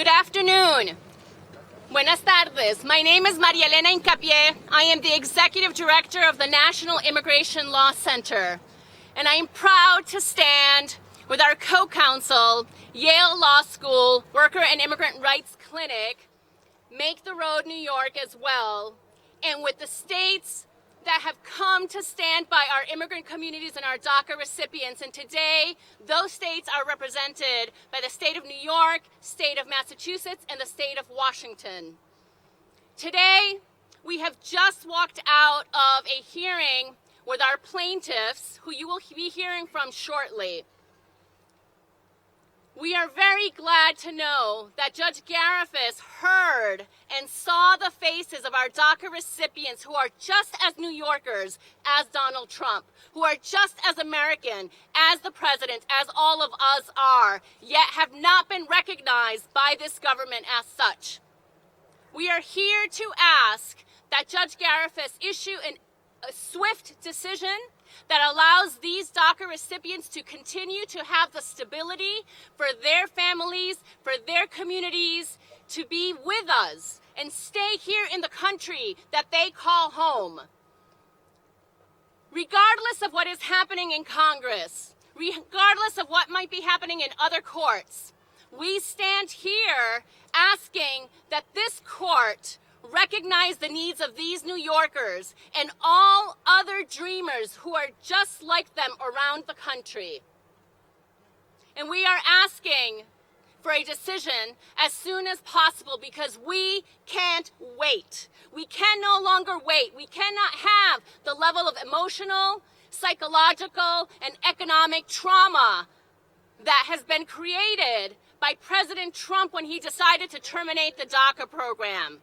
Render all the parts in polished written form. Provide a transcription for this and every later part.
Good afternoon. Buenas tardes. My name is Maria Elena Incapié. I am the Executive Director of the National Immigration Law Center. And I am proud to stand with our co-counsel, Yale Law School Worker and Immigrant Rights Clinic, Make the Road New York as well, and with the states that have come to stand by our immigrant communities and our DACA recipients. And today, those states are represented by the state of New York, state of Massachusetts, and the state of Washington. Today, we have just walked out of a hearing with our plaintiffs, who you will be hearing from shortly. We are very glad to know that Judge Garifas heard and saw the faces of our DACA recipients who are just as New Yorkers as Donald Trump, who are just as American as the president, as all of us are, yet have not been recognized by this government as such. We are here to ask that Judge Garifas issue a swift decision that allows these DACA recipients to continue to have the stability for their families, for their communities, to be with us and stay here in the country that they call home. Regardless of what is happening in Congress, regardless of what might be happening in other courts, we stand here asking that this court recognize the needs of these New Yorkers and all other dreamers who are just like them around the country. And we are asking for a decision as soon as possible because we can't wait. We can no longer wait. We cannot have the level of emotional, psychological, and economic trauma that has been created by President Trump when he decided to terminate the DACA program.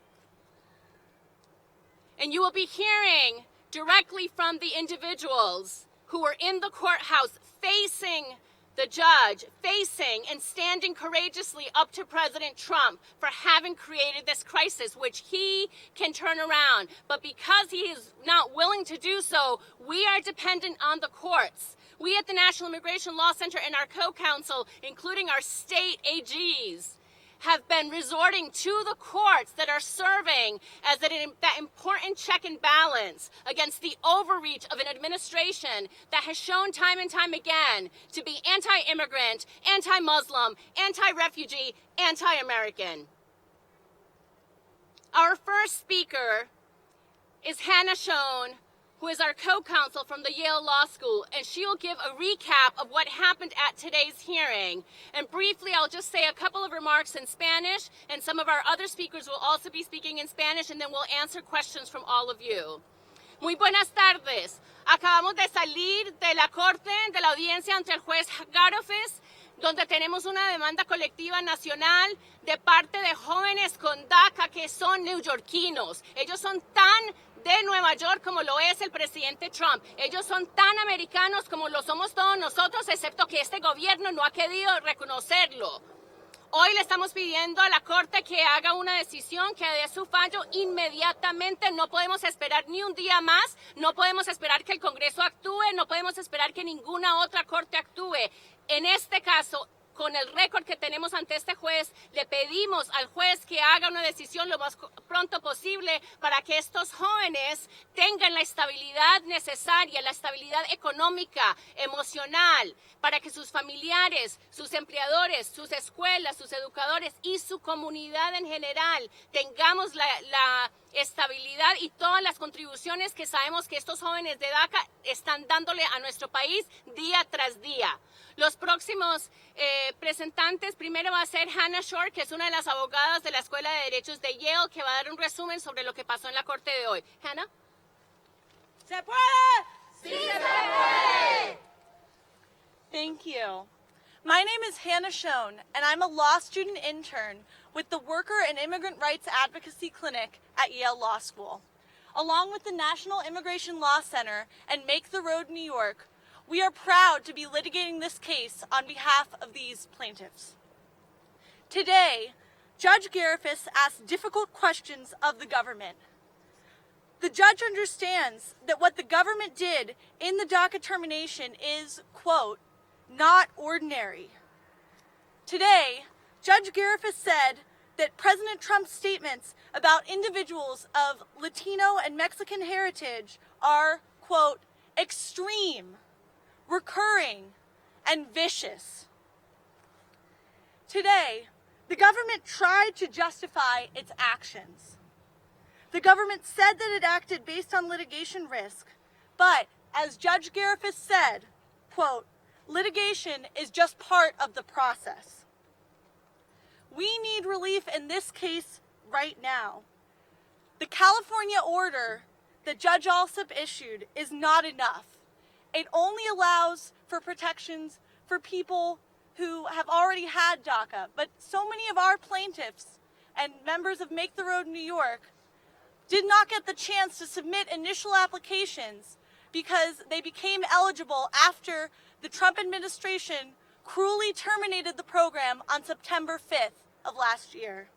And you will be hearing directly from the individuals who were in the courthouse facing the judge, facing and standing courageously up to President Trump for having created this crisis, which he can turn around. But because he is not willing to do so, we are dependent on the courts. We at the National Immigration Law Center and our co-counsel, including our state AGs, have been resorting to the courts that are serving as that important check and balance against the overreach of an administration that has shown time and time again to be anti-immigrant, anti-Muslim, anti-refugee, anti-American. Our first speaker is Hannah Schoen, who is our co-counsel from the Yale Law School, and she will give a recap of what happened at today's hearing. And briefly, I'll just say a couple of remarks in Spanish, and some of our other speakers will also be speaking in Spanish, and then we'll answer questions from all of you. Muy buenas tardes. Acabamos de salir de la corte, de la audiencia ante el juez Garifas, donde tenemos una demanda colectiva nacional de parte de jóvenes con DACA que son neoyorquinos. Ellos son tan de Nueva York como lo es el presidente Trump. Ellos son tan americanos como lo somos todos nosotros, excepto que este gobierno no ha querido reconocerlo. Hoy le estamos pidiendo a la Corte que haga una decisión, que dé su fallo inmediatamente. No podemos esperar ni un día más, no podemos esperar que el Congreso actúe, no podemos esperar que ninguna otra Corte actúe. En este caso, con el récord que tenemos ante este juez, le pedimos al juez que haga una decisión lo más pronto posible para que estos jóvenes tengan la estabilidad necesaria, la estabilidad económica, emocional, para que sus familiares, sus empleadores, sus escuelas, sus educadores y su comunidad en general tengamos la estabilidad y todas las contribuciones que sabemos que estos jóvenes de DACA están dándole a nuestro país día tras día. Los próximos presentantes, primero va a ser Hannah Schoen, que es una de las abogadas de la Escuela de Derechos de Yale, que va a dar un resumen sobre lo que pasó en la corte de hoy. Hannah. ¿Se puede? ¡Sí se puede! Thank you. My name is Hannah Schoen, and I'm a law student intern with the Worker and Immigrant Rights Advocacy Clinic at Yale Law School. Along with the National Immigration Law Center and Make the Road New York, we are proud to be litigating this case on behalf of these plaintiffs. Today, Judge Garifas asked difficult questions of the government. The judge understands that what the government did in the DACA termination is, quote, not ordinary. Today, Judge Garifas said that President Trump's statements about individuals of Latino and Mexican heritage are, quote, extreme, recurring, and vicious. Today, the government tried to justify its actions. The government said that it acted based on litigation risk, but as Judge Garifas said, quote, litigation is just part of the process. We need relief in this case right now. The California order that Judge Alsup issued is not enough. It only allows for protections for people who have already had DACA, but so many of our plaintiffs and members of Make the Road New York did not get the chance to submit initial applications because they became eligible after the Trump administration cruelly terminated the program on September 5th of last year.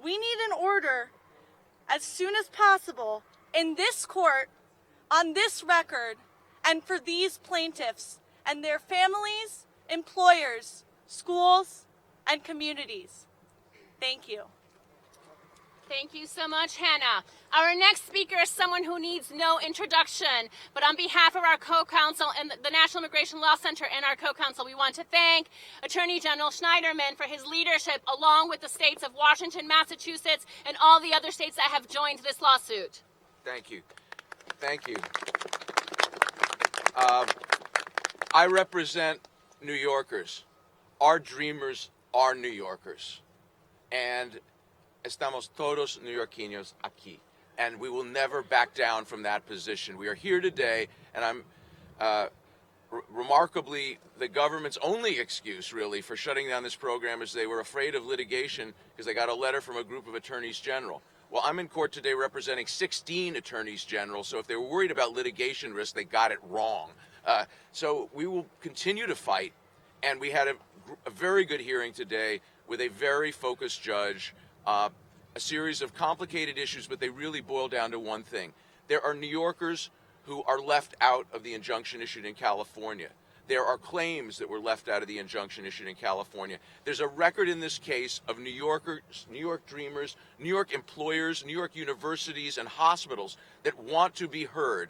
We need an order as soon as possible in this court, on this record, and for these plaintiffs and their families, employers, schools, and communities. Thank you. Thank you so much, Hannah. Our next speaker is someone who needs no introduction, but on behalf of our co-counsel and the National Immigration Law Center and our co-counsel, we want to thank Attorney General Schneiderman for his leadership, along with the states of Washington, Massachusetts, and all the other states that have joined this lawsuit. Thank you. Thank you. I represent New Yorkers. Our dreamers are New Yorkers. And estamos todos neoyorquinos aquí. And we will never back down from that position. We are here today, and I'm remarkably, the government's only excuse, really, for shutting down this program is they were afraid of litigation because they got a letter from a group of attorneys general. Well, I'm in court today representing 16 attorneys general, so if they were worried about litigation risk, they got it wrong. So we will continue to fight, and we had a very good hearing today with a very focused judge, a series of complicated issues, but they really boil down to one thing. There are New Yorkers who are left out of the injunction issued in California. There are claims that were left out of the injunction issued in California. There's a record in this case of New Yorkers, New York dreamers, New York employers, New York universities, and hospitals that want to be heard.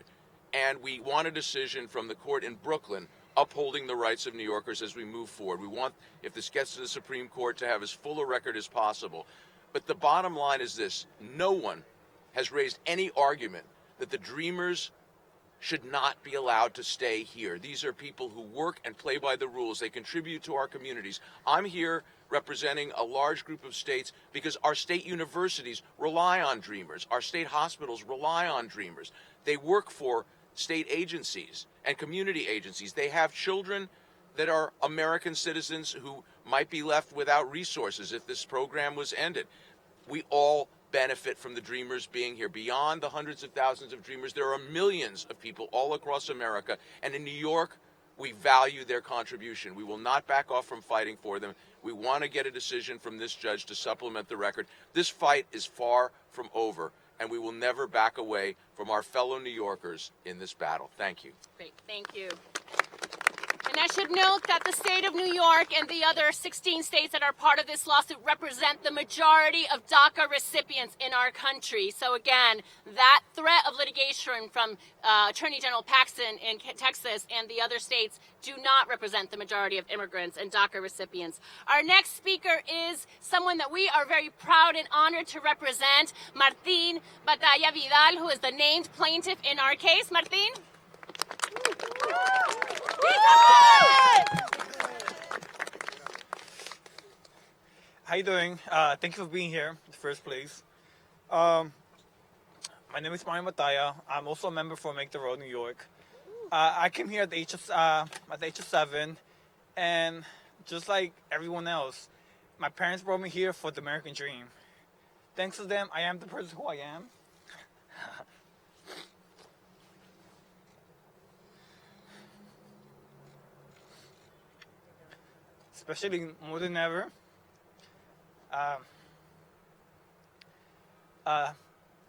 And we want a decision from the court in Brooklyn upholding the rights of New Yorkers as we move forward. We want, if this gets to the Supreme Court, to have as full a record as possible. But the bottom line is this: no one has raised any argument that the dreamers should not be allowed to stay here. These are people who work and play by the rules. They contribute to our communities. I'm here representing a large group of states because our state universities rely on dreamers. Our state hospitals rely on dreamers. They work for state agencies and community agencies. They have children that are American citizens who might be left without resources if this program was ended. We all benefit from the dreamers being here. Beyond the hundreds of thousands of dreamers, there are millions of people all across America. And in New York, we value their contribution. We will not back off from fighting for them. We want to get a decision from this judge to supplement the record. This fight is far from over, and we will never back away from our fellow New Yorkers in this battle. Thank you. Great, thank you. And I should note that the state of New York and the other 16 states that are part of this lawsuit represent the majority of DACA recipients in our country. So again, that threat of litigation from Attorney General Paxton in Texas and the other states do not represent the majority of immigrants and DACA recipients. Our next speaker is someone that we are very proud and honored to represent, Martín Batalla Vidal, who is the named plaintiff in our case. Martín? How you doing? Thank you for being here in the first place. My name is Martin Mataya. I'm also a member for Make the Road New York. I came here at the age of 7, and just like everyone else, my parents brought me here for the American dream. Thanks to them, I am the person who I am. Especially more than ever.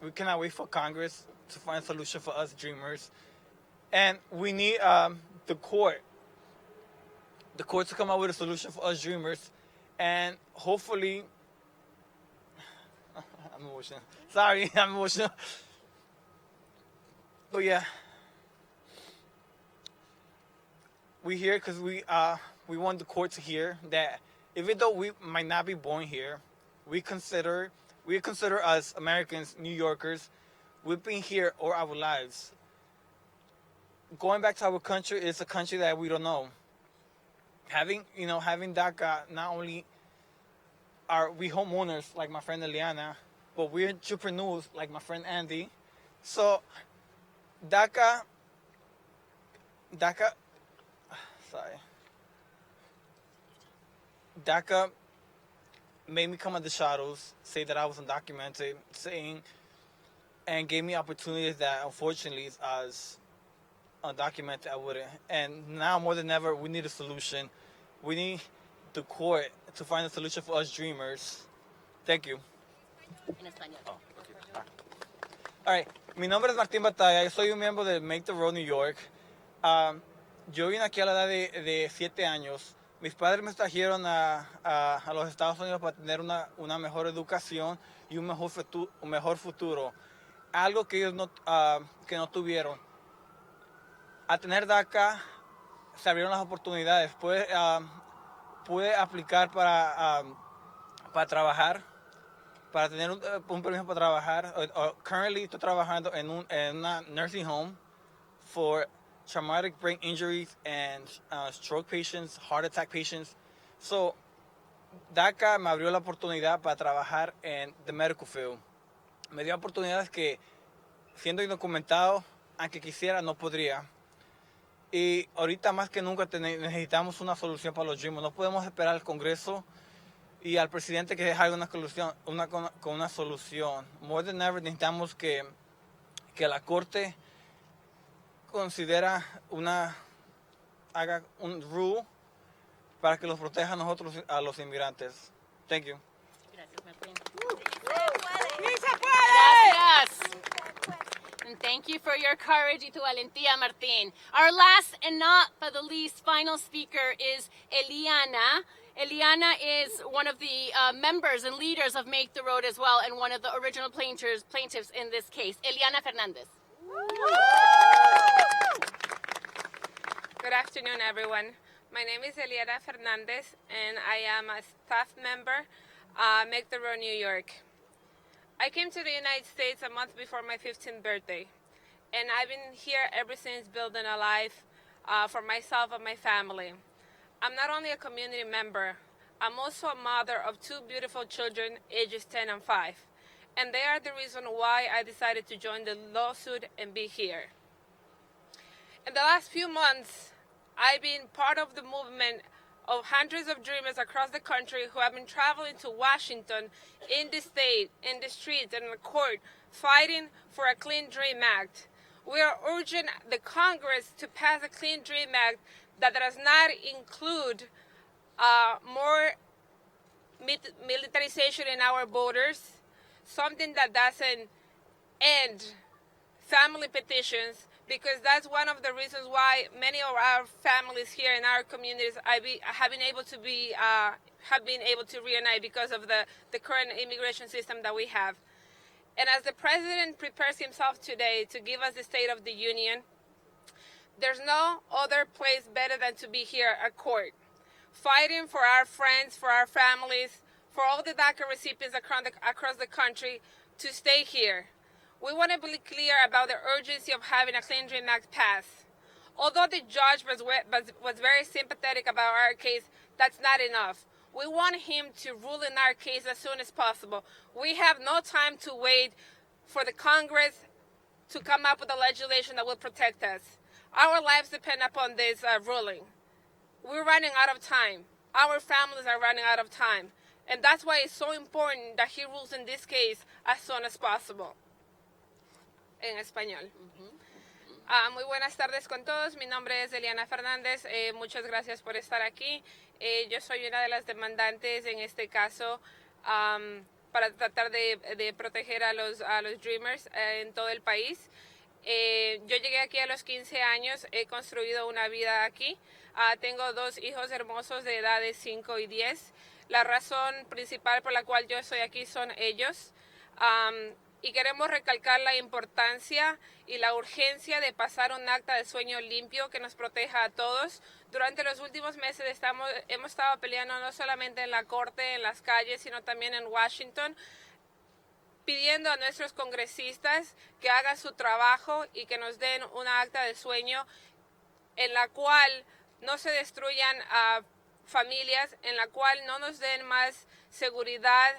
We cannot wait for Congress to find a solution for us dreamers. And we need the court to come up with a solution for us dreamers. And hopefully I'm emotional. Sorry, I'm emotional. But yeah, we here because we want the court to hear that even though we might not be born here, we consider us Americans, New Yorkers, we've been here all our lives. Going back to our country is a country that we don't know. Having DACA, not only are we homeowners like my friend Eliana, but we're entrepreneurs like my friend Andy. So DACA, sorry. DACA made me come out the shadows, say that I was undocumented, and gave me opportunities that unfortunately as undocumented I wouldn't. And now more than ever, we need a solution. We need the court to find a solution for us dreamers. Thank you. En español. All right. Mi nombre es Martín Batalla. Yo soy un miembro de Make the Road New York. Yo vine aquí a la edad de 7 años. Mis padres me trajeron a los Estados Unidos para tener una mejor educación y un mejor futuro. Algo que ellos que no tuvieron. Al tener DACA, se abrieron las oportunidades. Pude aplicar para trabajar, para tener un permiso para trabajar. Currently estoy trabajando en una nursing home for traumatic brain injuries and stroke patients, heart attack patients. So, DACA me abrió la oportunidad para trabajar en the medical field. Me dio oportunidades que, siendo indocumentado, aunque quisiera, no podría. Y ahorita más que nunca necesitamos una solución para los dreamers. No podemos esperar al Congreso y al presidente que haga con una solución. More than ever necesitamos que la Corte haga un rule para que los proteja a nosotros, a los inmigrantes. Thank you. Gracias, Martín. Gracias. And thank you for your courage y tu valentía, Martín. Our last and not but the least final speaker is Eliana. Eliana is one of the members and leaders of Make the Road as well, and one of the original plaintiffs in this case. Eliana Fernandez. Good afternoon, everyone. My name is Eliana Fernandez, and I am a staff member Make the Road New York. I came to the United States a month before my 15th birthday, and I've been here ever since building a life for myself and my family. I'm not only a community member, I'm also a mother of 2 beautiful children, ages 10 and 5, and they are the reason why I decided to join the lawsuit and be here. In the last few months, I've been part of the movement of hundreds of dreamers across the country who have been traveling to Washington, in the state, in the streets, and in the court, fighting for a Clean Dream Act. We are urging the Congress to pass a Clean Dream Act that does not include more militarization in our borders, something that doesn't end family petitions, because that's one of the reasons why many of our families here in our communities have been able to reunite because of the current immigration system that we have. And as the president prepares himself today to give us the State of the Union, there's no other place better than to be here at court, fighting for our friends, for our families, for all the DACA recipients across the country to stay here. We want to be clear about the urgency of having a Clean Dream Act passed. Although the judge was very sympathetic about our case, that's not enough. We want him to rule in our case as soon as possible. We have no time to wait for the Congress to come up with a legislation that will protect us. Our lives depend upon this ruling. We're running out of time. Our families are running out of time. And that's why it's so important that he rules in this case as soon as possible. En español. Muy buenas tardes con todos. Mi nombre es Eliana Fernández. Muchas gracias por estar aquí. Yo soy una de las demandantes en este caso para tratar de proteger a los Dreamers en todo el país. Yo llegué aquí a los 15 años. He construido una vida aquí. Tengo 2 hijos hermosos de edades 5 y 10. La razón principal por la cual yo estoy aquí son ellos. Y queremos recalcar la importancia y la urgencia de pasar un acta de sueño limpio que nos proteja a todos. Durante los últimos meses hemos estado peleando no solamente en la corte, en las calles, sino también en Washington, pidiendo a nuestros congresistas que hagan su trabajo y que nos den una acta de sueño en la cual no se destruyan familias, en la cual no nos den más seguridad,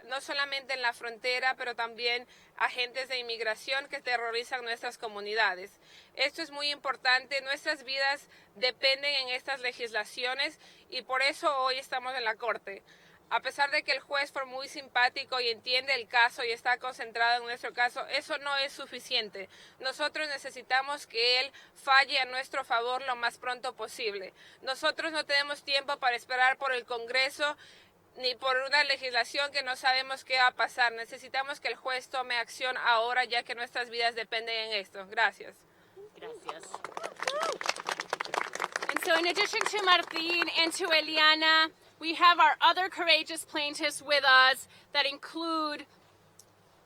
no solamente en la frontera, pero también agentes de inmigración que terrorizan nuestras comunidades. Esto es muy importante, nuestras vidas dependen en estas legislaciones y por eso hoy estamos en la Corte. A pesar de que el juez fue muy simpático y entiende el caso y está concentrado en nuestro caso, eso no es suficiente. Nosotros necesitamos que él falle a nuestro favor lo más pronto posible. Nosotros no tenemos tiempo para esperar por el Congreso ni por una legislación que no sabemos qué va a pasar. Necesitamos que el juez tome acción ahora, ya que nuestras vidas dependen en esto. Gracias. Gracias. And so in addition to Martín and to Eliana, we have our other courageous plaintiffs with us that include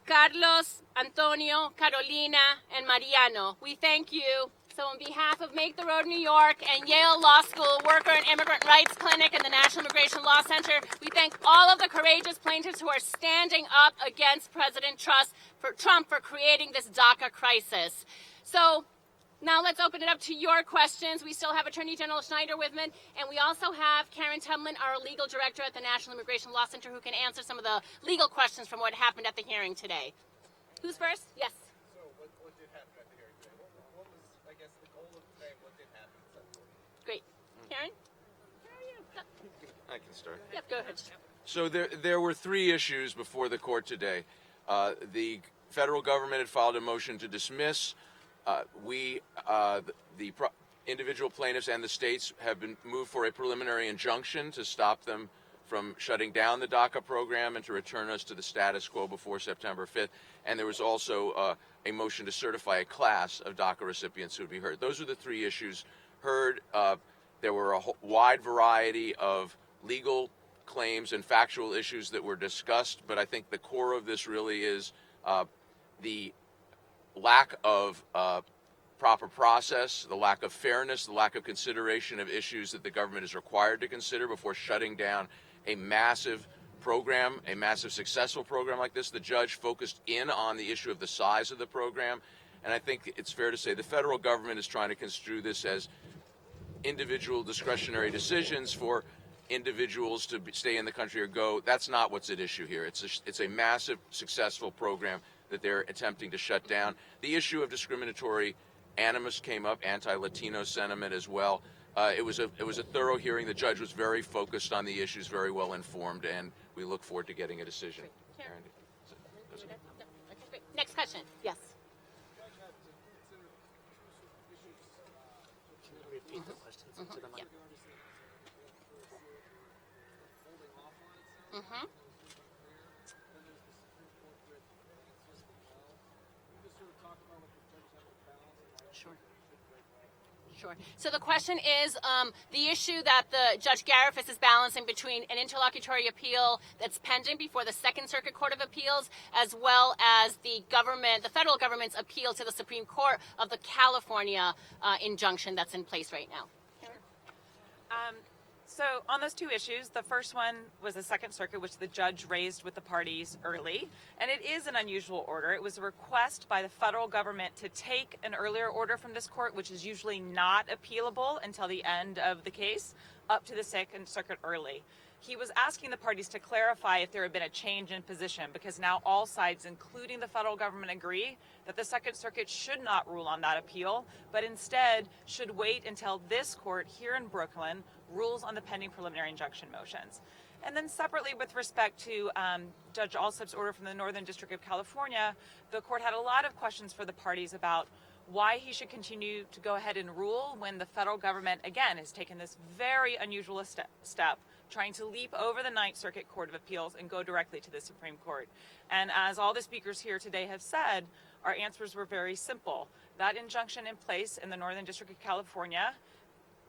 Carlos, Antonio, Carolina, and Mariano. We thank you. So on behalf of Make the Road New York and Yale Law School Worker and Immigrant Rights Clinic and the National Immigration Law Center, we thank all of the courageous plaintiffs who are standing up against President Trump for creating this DACA crisis. So now let's open it up to your questions. We still have Attorney General Schneiderman, and we also have Karen Tumlin, our legal director at the National Immigration Law Center, who can answer some of the legal questions from what happened at the hearing today. Who's first? Yes. So what did happen at the hearing today? What was, I guess, the goal of today? What did happen? Great. Karen? I can start. Yep, go ahead. So there were three issues before the court today. The federal government had filed a motion to dismiss. Individual plaintiffs and the states have been moved for a preliminary injunction to stop them from shutting down the DACA program and to return us to the status quo before September 5th. And there was also a motion to certify a class of DACA recipients who would be heard. Those are the three issues heard. There were a wide variety of legal claims and factual issues that were discussed, but I think the core of this really is the lack of proper process, the lack of fairness, the lack of consideration of issues that the government is required to consider before shutting down a massive program, a massive successful program like this. The judge focused in on the issue of the size of the program, and I think it's fair to say the federal government is trying to construe this as individual discretionary decisions for individuals to stay in the country or go. That's not what's at issue here. It's a massive, successful program that they're attempting to shut down. The issue of discriminatory animus came up, anti-Latino sentiment as well. It was a thorough hearing. The judge was very focused on the issues, very well informed, and we look forward to getting a decision. Next question. Yes. Can you repeat the questions into the mic? Mm-hmm. Sure. So the question is the issue that the Judge Garifas is balancing between an interlocutory appeal that's pending before the Second Circuit Court of Appeals, as well as the federal government's appeal to the Supreme Court of the California injunction that's in place right now. So on those two issues, the first one was the Second Circuit, which the judge raised with the parties early. And it is an unusual order. It was a request by the federal government to take an earlier order from this court, which is usually not appealable until the end of the case, up to the Second Circuit early. He was asking the parties to clarify if there had been a change in position, because now all sides, including the federal government, agree that the Second Circuit should not rule on that appeal, but instead should wait until this court here in Brooklyn rules on the pending preliminary injunction motions. And then separately, with respect to Judge Alsup's order from the Northern District of California, the court had a lot of questions for the parties about why he should continue to go ahead and rule when the federal government, again, has taken this very unusual step, trying to leap over the Ninth Circuit Court of Appeals and go directly to the Supreme Court. And as all the speakers here today have said, our answers were very simple. That injunction in place in the Northern District of California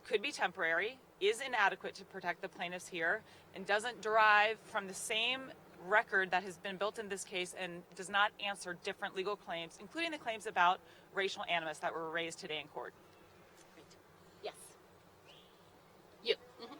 could be temporary, is inadequate to protect the plaintiffs here, and doesn't derive from the same record that has been built in this case and does not answer different legal claims, including the claims about racial animus that were raised today in court. Yes. You. Mhm.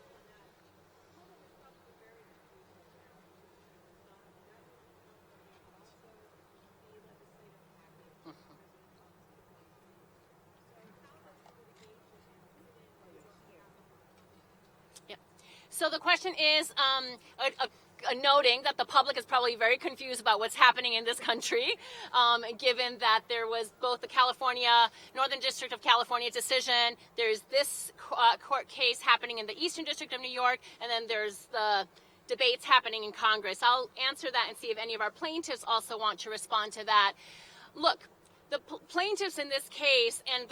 So the question is, noting that the public is probably very confused about what's happening in this country, given that there was both the Northern District of California decision, there's this court case happening in the Eastern District of New York, and then there's the debates happening in Congress. I'll answer that and see if any of our plaintiffs also want to respond to that. Look, the plaintiffs in this case and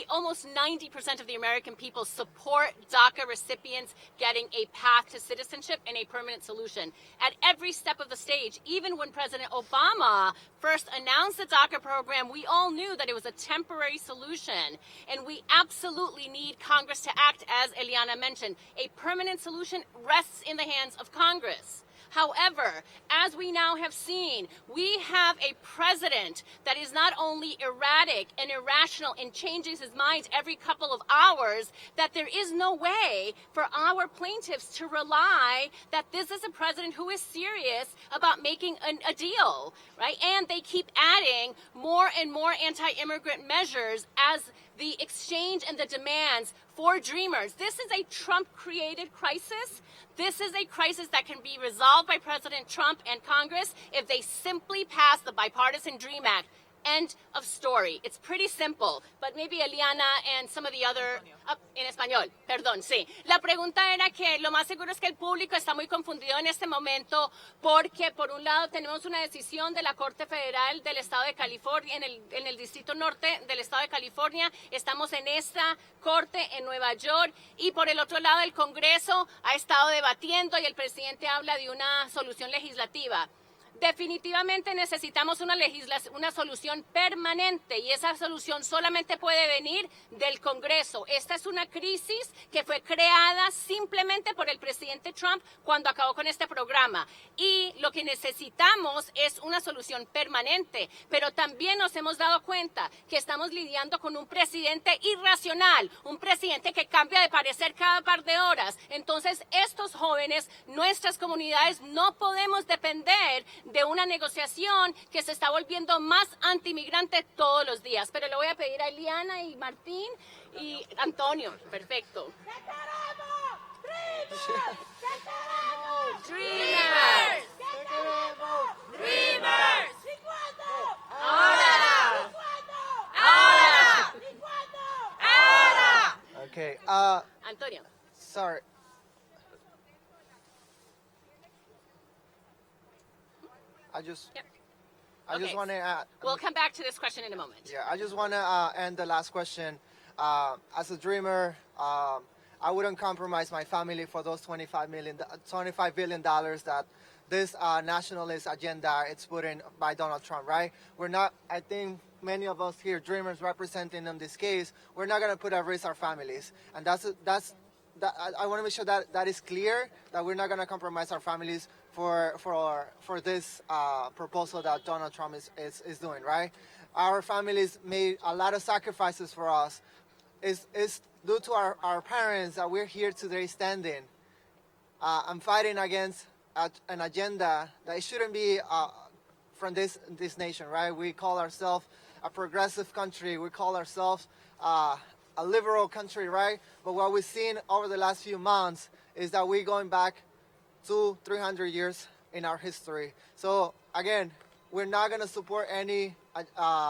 almost 90% of the American people support DACA recipients getting a path to citizenship and a permanent solution. At every step of the stage, even when President Obama first announced the DACA program, we all knew that it was a temporary solution. And we absolutely need Congress to act, as Eliana mentioned. A permanent solution rests in the hands of Congress. However, as we now have seen, we have a president that is not only erratic and irrational and changes his mind every couple of hours, that there is no way for our plaintiffs to rely that this is a president who is serious about making a deal, right? And they keep adding more and more anti-immigrant measures as the exchange and the demands for dreamers. This is a Trump-created crisis. This is a crisis that can be resolved by President Trump and Congress if they simply pass the Bipartisan Dream Act. End of story. It's pretty simple, but maybe Eliana and some of the other... en español, perdón, sí. La pregunta era que lo más seguro es que el público está muy confundido en este momento porque, por un lado, tenemos una decisión de la Corte Federal del Estado de California, en el Distrito Norte del Estado de California. Estamos en esta corte en Nueva York y, por el otro lado, el Congreso ha estado debatiendo y el presidente habla de una solución legislativa. Definitivamente necesitamos una solución permanente y esa solución solamente puede venir del Congreso. Esta es una crisis que fue creada simplemente por el presidente Trump cuando acabó con este programa. Y lo que necesitamos es una solución permanente, pero también nos hemos dado cuenta que estamos lidiando con un presidente irracional, un presidente que cambia de parecer cada par de horas. Entonces, estos jóvenes, nuestras comunidades, no podemos depender de una negociación que se está volviendo más anti-inmigrante todos los días. Pero le voy a pedir a Eliana y Martín y Antonio. Perfecto. ¡Dreamers! ¡Dreamers! ¡Ahora! ¡Ahora! ¡Ahora! Okay. Antonio. Sorry. I just Okay. want to. We'll come back to this question in a moment. Yeah, I just want to end the last question. As a dreamer, I wouldn't compromise my family for those $25 billion that this nationalist agenda it's put in by Donald Trump. Right? We're not. I think many of us here, dreamers representing in this case, we're not going to put at risk our families, and that's. I want to make sure that that is clear. That we're not going to compromise our families for this proposal that Donald Trump is doing, right? Our families made a lot of sacrifices for us. It's due to our parents that we're here today standing. I'm fighting against an agenda that it shouldn't be from this nation, right? We call ourselves a progressive country. We call ourselves a liberal country, right? But what we've seen over the last few months is that we're going back 200-300 years in our history. So again, we're not going to support any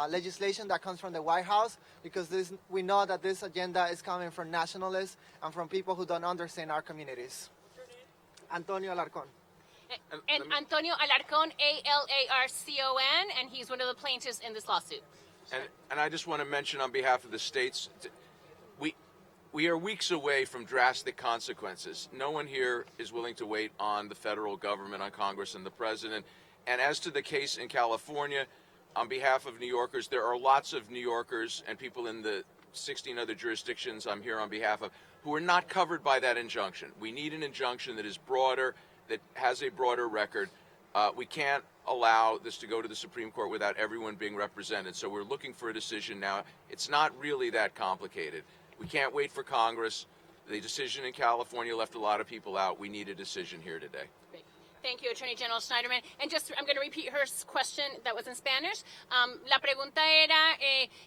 legislation that comes from the White House because we know that this agenda is coming from nationalists and from people who don't understand our communities. Antonio Alarcón. And Antonio Alarcón, Alarcon, and he's one of the plaintiffs in this lawsuit. And I just want to mention on behalf of the states, we are weeks away from drastic consequences. No one here is willing to wait on the federal government, on Congress and the president. And as to the case in California, on behalf of New Yorkers, there are lots of New Yorkers and people in the 16 other jurisdictions I'm here on behalf of who are not covered by that injunction. We need an injunction that is broader, that has a broader record. We can't allow this to go to the Supreme Court without everyone being represented. So we're looking for a decision now. It's not really that complicated. We can't wait for Congress. The decision in California left a lot of people out. We need a decision here today. Great. Thank you, Attorney General Schneiderman. And I'm going to repeat her question that was in Spanish. La pregunta era,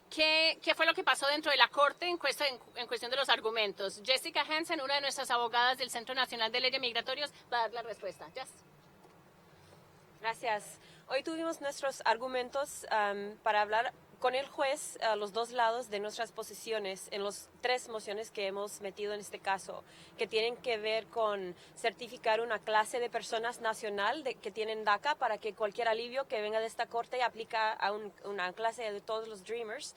¿qué fue lo que pasó dentro de la Corte en cuestión de los argumentos? Jessica Hansen, una de nuestras abogadas del Centro Nacional de Leyes Migratorios, va a dar la respuesta. Jess. Gracias. Hoy tuvimos nuestros argumentos para hablar con el juez a los dos lados de nuestras posiciones en las 3 mociones que hemos metido en este caso, que tienen que ver con certificar una clase de personas nacional que tienen DACA para que cualquier alivio que venga de esta corte aplica a una clase de todos los Dreamers.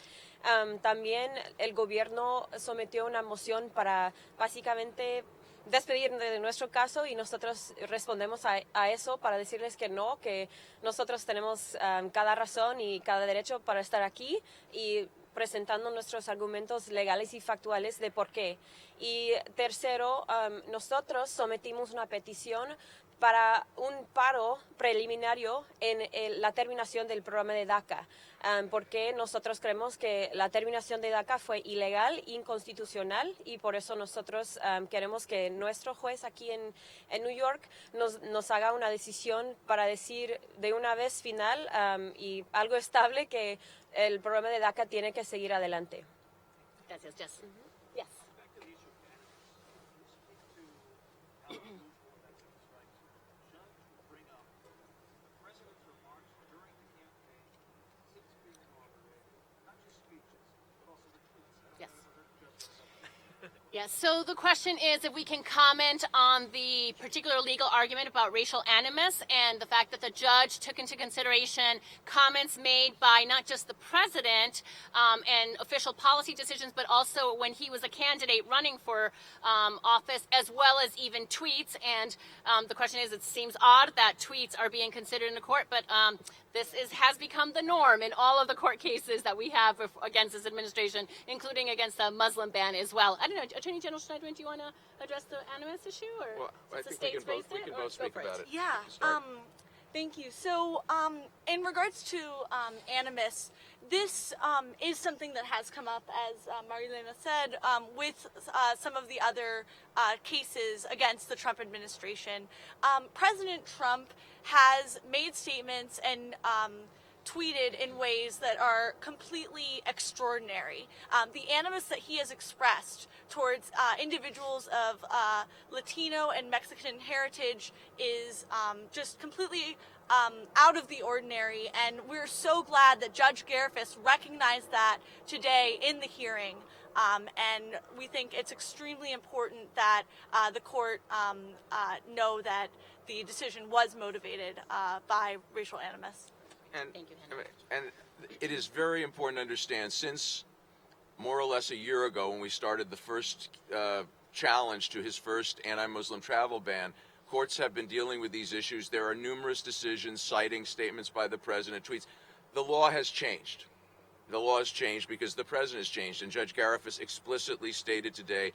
También el gobierno sometió una moción para básicamente despedir de nuestro caso y nosotros respondemos a eso para decirles que no, que nosotros tenemos cada razón y cada derecho para estar aquí y presentando nuestros argumentos legales y factuales de por qué. Y tercero, nosotros sometimos una petición para un paro preliminario en la terminación del programa de DACA, porque nosotros creemos que la terminación de DACA fue ilegal, inconstitucional, y por eso nosotros queremos que nuestro juez aquí en New York nos haga una decisión para decir de una vez final y algo estable que el programa de DACA tiene que seguir adelante. Gracias, Jess. Yes. Yes, so the question is if we can comment on the particular legal argument about racial animus and the fact that the judge took into consideration comments made by not just the president and official policy decisions, but also when he was a candidate running for office, as well as even tweets. And the question is, it seems odd that tweets are being considered in the court, but this has become the norm in all of the court cases that we have against this administration, including against the Muslim ban as well. I don't know, Attorney General Schneiderman, do you want to address the animus issue? Or Well, I think we can both speak about it. Yeah, thank you. So in regards to animus, this is something that has come up, as Marilena said, with some of the other cases against the Trump administration. President Trump has made statements and tweeted in ways that are completely extraordinary. The animus that he has expressed towards individuals of Latino and Mexican heritage is just completely out of the ordinary, and we're so glad that Judge Garifas recognized that today in the hearing. And we think it's extremely important that the court know that the decision was motivated by racial animus. And, Thank you, Hannah. and it is very important to understand, since more or less a year ago when we started the first challenge to his first anti-Muslim travel ban, courts have been dealing with these issues. There are numerous decisions citing statements by the president, tweets. The law has changed. The law has changed because the president has changed, and Judge Garifas explicitly stated today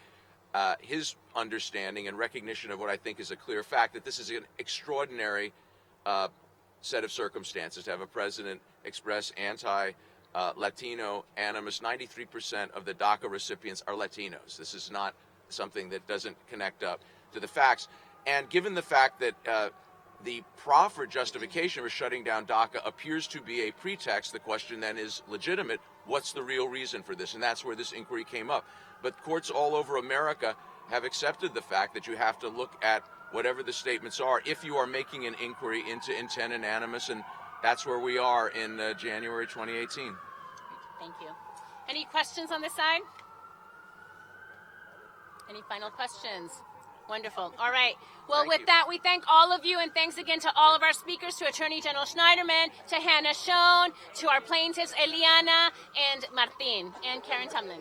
his understanding and recognition of what I think is a clear fact, that this is an extraordinary set of circumstances to have a president express anti-Latino animus. 93% of the DACA recipients are Latinos. This is not something that doesn't connect up to the facts. And given the fact that the proffered justification for shutting down DACA appears to be a pretext, the question then is legitimate. What's the real reason for this? And that's where this inquiry came up. But courts all over America have accepted the fact that you have to look at whatever the statements are if you are making an inquiry into intent and animus, and that's where we are in January 2018. Thank you. Any questions on this side? Any final questions? Wonderful. All right. Well, with that, we thank all of you, and thanks again to all of our speakers, to Attorney General Schneiderman, to Hannah Schoen, to our plaintiffs, Eliana and Martin, and Karen Tumlin.